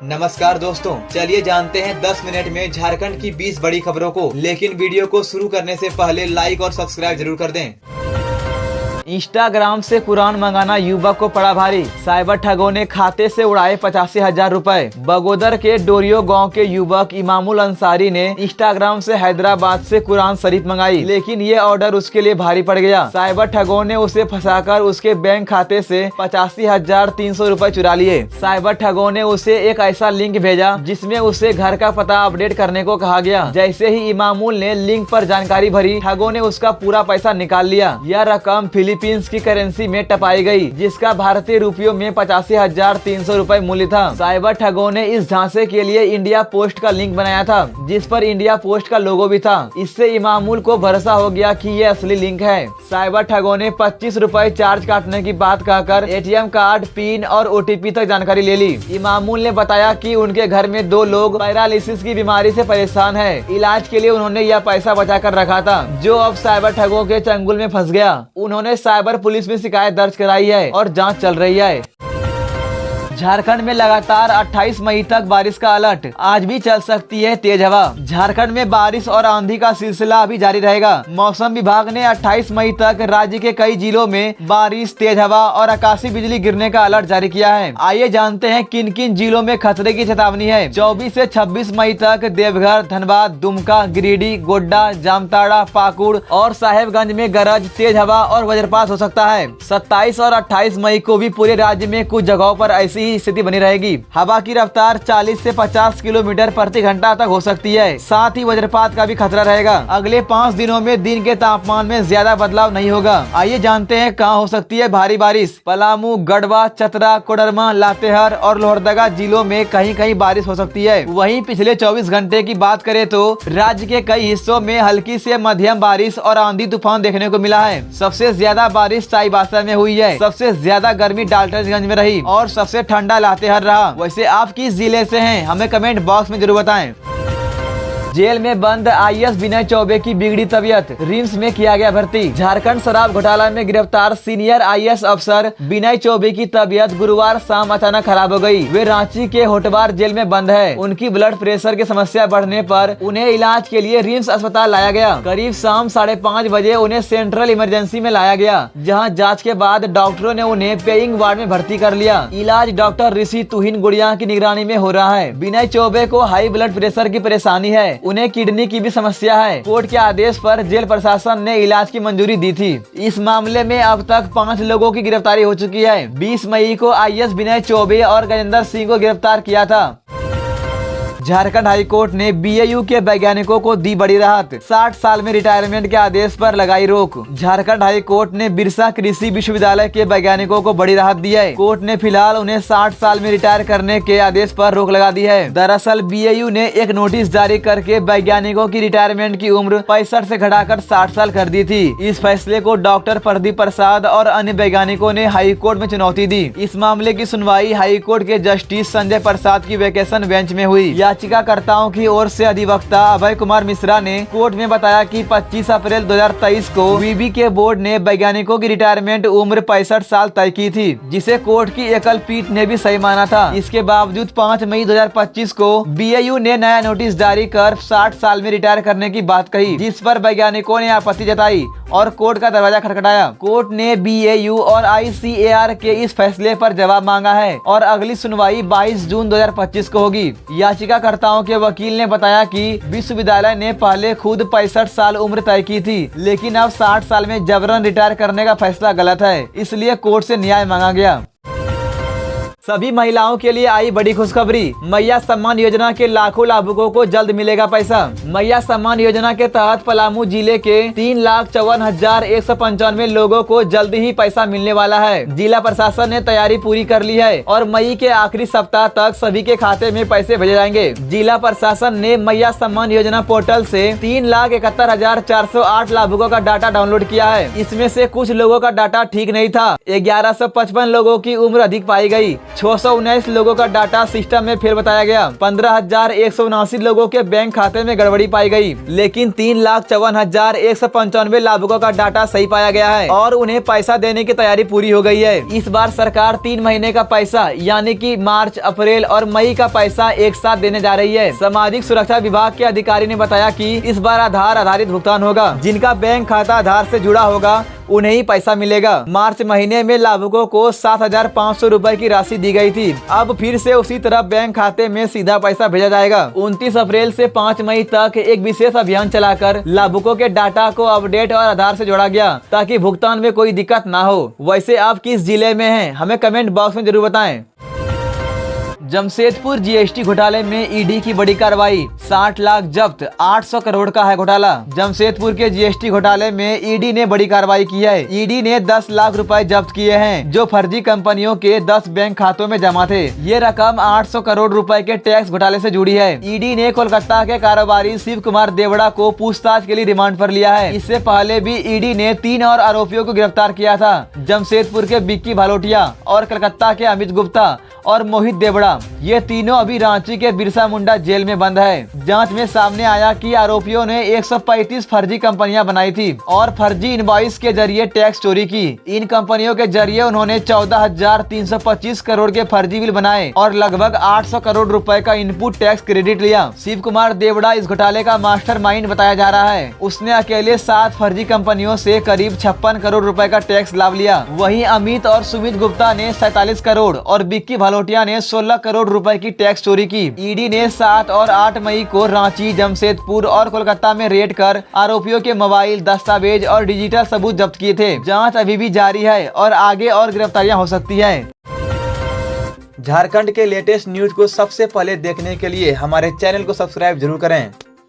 नमस्कार दोस्तों, चलिए जानते हैं 10 मिनट में झारखंड की 20 बड़ी खबरों को। लेकिन वीडियो को शुरू करने से पहले लाइक और सब्सक्राइब जरूर कर दें। इंस्टाग्राम से कुरान मंगाना युवक को पड़ा भारी। साइबर ठगों ने खाते से उड़ाए 85,000 रुपए। बगोदर के डोरियो गांव के युवक इमामुल अंसारी ने इंस्टाग्राम से हैदराबाद से कुरान शरीफ मंगाई, लेकिन ये ऑर्डर उसके लिए भारी पड़ गया। साइबर ठगों ने उसे फंसाकर उसके बैंक खाते से 85,300 रुपए चुरा लिए। साइबर ठगों ने उसे एक ऐसा लिंक भेजा जिसमें उसे घर का पता अपडेट करने को कहा गया। जैसे ही इमामुल ने लिंक पर जानकारी भरी, ठगों ने उसका पूरा पैसा निकाल लिया। यह रकम फिलीपींस की करेंसी में टपाई गई, जिसका भारतीय रुपयों में 85,300 रुपए मूल्य था। साइबर ठगों ने इस झांसे के लिए इंडिया पोस्ट का लिंक बनाया था, जिस पर इंडिया पोस्ट का लोगो भी था। इससे इमामुल को भरोसा हो गया कि ये असली लिंक है। साइबर ठगों ने 25 रुपए चार्ज काटने की बात कहकर एटीएम कार्ड, पिन और ओटीपी तक जानकारी ले ली। इमामुल ने बताया कि उनके घर में 2 लोग पैरालिसिस की बीमारी से परेशान है। इलाज के लिए उन्होंने यह पैसा बचा कर रखा था, जो अब साइबर ठगों के चंगुल में फंस गया। उन्होंने साइबर पुलिस में शिकायत दर्ज कराई है और जांच चल रही है। झारखंड में लगातार 28 मई तक बारिश का अलर्ट। आज भी चल सकती है तेज हवा। झारखंड में बारिश और आंधी का सिलसिला अभी जारी रहेगा। मौसम विभाग ने 28 मई तक राज्य के कई जिलों में बारिश, तेज हवा और आकाशीय बिजली गिरने का अलर्ट जारी किया है। आइए जानते हैं किन किन जिलों में खतरे की चेतावनी है। 24 से 26 मई तक देवघर, धनबाद, दुमका, गिरिडीह, गोड्डा, जामताड़ा, पाकुड़ और साहेबगंज में गरज, तेज हवा और वज्रपात हो सकता है। 27 और 28 मई को भी पूरे राज्य में कुछ जगहों पर ऐसी स्थिति बनी रहेगी। हवा की रफ्तार 40 से 50 किलोमीटर प्रति घंटा तक हो सकती है। साथ ही वज्रपात का भी खतरा रहेगा। अगले 5 दिनों में दिन के तापमान में ज्यादा बदलाव नहीं होगा। आइए जानते हैं कहां हो सकती है भारी बारिश। पलामू, गढ़वा, चतरा, कोडरमा, लातेहार और लोहरदगा जिलों में कहीं कहीं बारिश हो सकती है। वहीं पिछले 24 घंटे की बात करें तो राज्य के कई हिस्सों में हल्की से मध्यम बारिश और आंधी तूफान देखने को मिला है। सबसे ज्यादा बारिश चाईबासा में हुई है। सबसे ज्यादा गर्मी डाल्टनगंज में रही और सबसे ठंडा लातेहार रहा। वैसे आप किस जिले से हैं, हमें कमेंट बॉक्स में जरूर बताएं। जेल में बंद आईएएस विनय चौबे की बिगड़ी तबीयत, रिम्स में किया गया भर्ती। झारखंड शराब घोटाला में गिरफ्तार सीनियर आईएएस अफसर विनय चौबे की तबीयत गुरुवार शाम अचानक खराब हो गई। वे रांची के होटवार जेल में बंद है। उनकी ब्लड प्रेशर की समस्या बढ़ने पर उन्हें इलाज के लिए रिम्स अस्पताल लाया गया। करीब शाम 5:30 बजे उन्हें सेंट्रल इमरजेंसी में लाया गया, जहाँ जाँच के बाद डॉक्टरों ने उन्हें पेइंग वार्ड में भर्ती कर लिया। इलाज डॉक्टर ऋषि तुहिन गुड़िया की निगरानी में हो रहा है। विनय चौबे को हाई ब्लड प्रेशर की परेशानी है। उन्हें किडनी की भी समस्या है। कोर्ट के आदेश पर जेल प्रशासन ने इलाज की मंजूरी दी थी। इस मामले में अब तक 5 लोगों की गिरफ्तारी हो चुकी है। 20 मई को आईएएस विनय चौबे और गजेंद्र सिंह को गिरफ्तार किया था। झारखंड हाई कोर्ट ने बीएयू के वैज्ञानिकों को दी बड़ी राहत। 60 साल में रिटायरमेंट के आदेश पर लगाई रोक। झारखंड हाई कोर्ट ने बिरसा कृषि विश्वविद्यालय के वैज्ञानिकों को बड़ी राहत दी है। कोर्ट ने फिलहाल उन्हें 60 साल में रिटायर करने के आदेश पर रोक लगा दी है। दरअसल बीएयू ने एक नोटिस जारी करके वैज्ञानिकों की रिटायरमेंट की उम्र 65 से घटाकर 60 साल कर दी थी। इस फैसले को डॉक्टर प्रदीप प्रसाद और अन्य वैज्ञानिकों ने हाई कोर्ट में चुनौती दी। इस मामले की सुनवाई हाई कोर्ट के जस्टिस संजय प्रसाद की वेकेशन बेंच में हुई। याचिकाकर्ताओं की ओर से अधिवक्ता अभय कुमार मिश्रा ने कोर्ट में बताया कि 25 अप्रैल 2023 को वीबी के बोर्ड ने वैज्ञानिकों की रिटायरमेंट उम्र 65 साल तय की थी, जिसे कोर्ट की एकल पीठ ने भी सही माना था। इसके बावजूद 5 मई 2025 को बीएयू ने नया नोटिस जारी कर 60 साल में रिटायर करने की बात कही, जिस पर वैज्ञानिकों ने आपत्ति जताई और कोर्ट का दरवाजा खटखटाया। कोर्ट ने बीएयू और आईसीएआर के इस फैसले पर जवाब मांगा है और अगली सुनवाई 22 जून 2025 को होगी। याचिकाकर्ताओं के वकील ने बताया कि विश्वविद्यालय ने पहले खुद 65 साल उम्र तय की थी, लेकिन अब 60 साल में जबरन रिटायर करने का फैसला गलत है, इसलिए कोर्ट से न्याय मांगा गया। सभी महिलाओं के लिए आई बड़ी खुशखबरी। मैया सम्मान योजना के लाखों लाभुकों को जल्द मिलेगा पैसा। मैया सम्मान योजना के तहत पलामू जिले के 3,54,195 लोगों को जल्द ही पैसा मिलने वाला है। जिला प्रशासन ने तैयारी पूरी कर ली है और मई के आखिरी सप्ताह तक सभी के खाते में पैसे भेजे जाएंगे। जिला प्रशासन ने मैया सम्मान योजना पोर्टल से 3,71,408 लाभुकों का डाटा डाउनलोड किया है। इसमें से कुछ लोगों का डाटा ठीक नहीं था। 1155 लोगों की उम्र अधिक पाई गई। 619 लोगों का डाटा सिस्टम में फेल बताया गया। 15,179 लोगों के बैंक खाते में गड़बड़ी पाई गई, लेकिन 3,54,195 लाभुकों का डाटा सही पाया गया है और उन्हें पैसा देने की तैयारी पूरी हो गई है। इस बार सरकार 3 महीने का पैसा यानी कि मार्च, अप्रैल और मई का पैसा एक साथ देने जा रही है। सामाजिक सुरक्षा विभाग के अधिकारी ने बताया कि इस बार आधार आधारित भुगतान होगा। जिनका बैंक खाता आधार से जुड़ा होगा उन्हें ही पैसा मिलेगा। मार्च महीने में लाभुकों को 7,500 रुपए की राशि दी गई थी। अब फिर से उसी तरह बैंक खाते में सीधा पैसा भेजा जाएगा। 29 अप्रैल से 5 मई तक एक विशेष अभियान चलाकर लाभुकों के डाटा को अपडेट और आधार से जोड़ा गया ताकि भुगतान में कोई दिक्कत ना हो। वैसे आप किस जिले में हैं, हमें कमेंट बॉक्स में जरूर बताएं। जमशेदपुर जीएसटी घोटाले में ईडी की बड़ी कार्रवाई, 60 लाख जब्त, 800 करोड़ का है घोटाला। जमशेदपुर के जीएसटी घोटाले में ईडी ने बड़ी कार्रवाई की है। ईडी ने 10 लाख रुपए जब्त किए हैं जो फर्जी कंपनियों के 10 बैंक खातों में जमा थे। ये रकम 800 करोड़ रुपए के टैक्स घोटाले से जुड़ी है। ईडी ने कोलकाता के कारोबारी शिव कुमार देवड़ा को पूछताछ के लिए रिमांड पर लिया है। इससे पहले भी ईडी ने 3 और आरोपियों को गिरफ्तार किया था, जमशेदपुर के बिक्की भालोटिया और कलकत्ता के अमित गुप्ता और मोहित देवड़ा। ये तीनों अभी रांची के बिरसा मुंडा जेल में बंद है। जांच में सामने आया कि आरोपियों ने 135 फर्जी कंपनियां बनाई थी और फर्जी इनवॉइस के जरिए टैक्स चोरी की। इन कंपनियों के जरिए उन्होंने 14,325 करोड़ के फर्जी बिल बनाए और लगभग 800 करोड़ रुपए का इनपुट टैक्स क्रेडिट लिया। शिव कुमार देवड़ा इस घोटाले का मास्टरमाइंड बताया जा रहा है। उसने अकेले 7 फर्जी कंपनियों से करीब 56 करोड़ रुपए का टैक्स लाभ लिया। वहीं अमित और सुमित गुप्ता ने 47 करोड़ और बिक्की भालोटिया ने 16 करोड़ रुपए की टैक्स चोरी की। ईडी ने 7 और 8 मई को रांची, जमशेदपुर और कोलकाता में रेड कर आरोपियों के मोबाइल, दस्तावेज और डिजिटल सबूत जब्त किए थे। जांच अभी भी जारी है और आगे और गिरफ्तारियां हो सकती हैं। झारखंड के लेटेस्ट न्यूज को सबसे पहले देखने के लिए हमारे चैनल को सब्सक्राइब जरूर करें।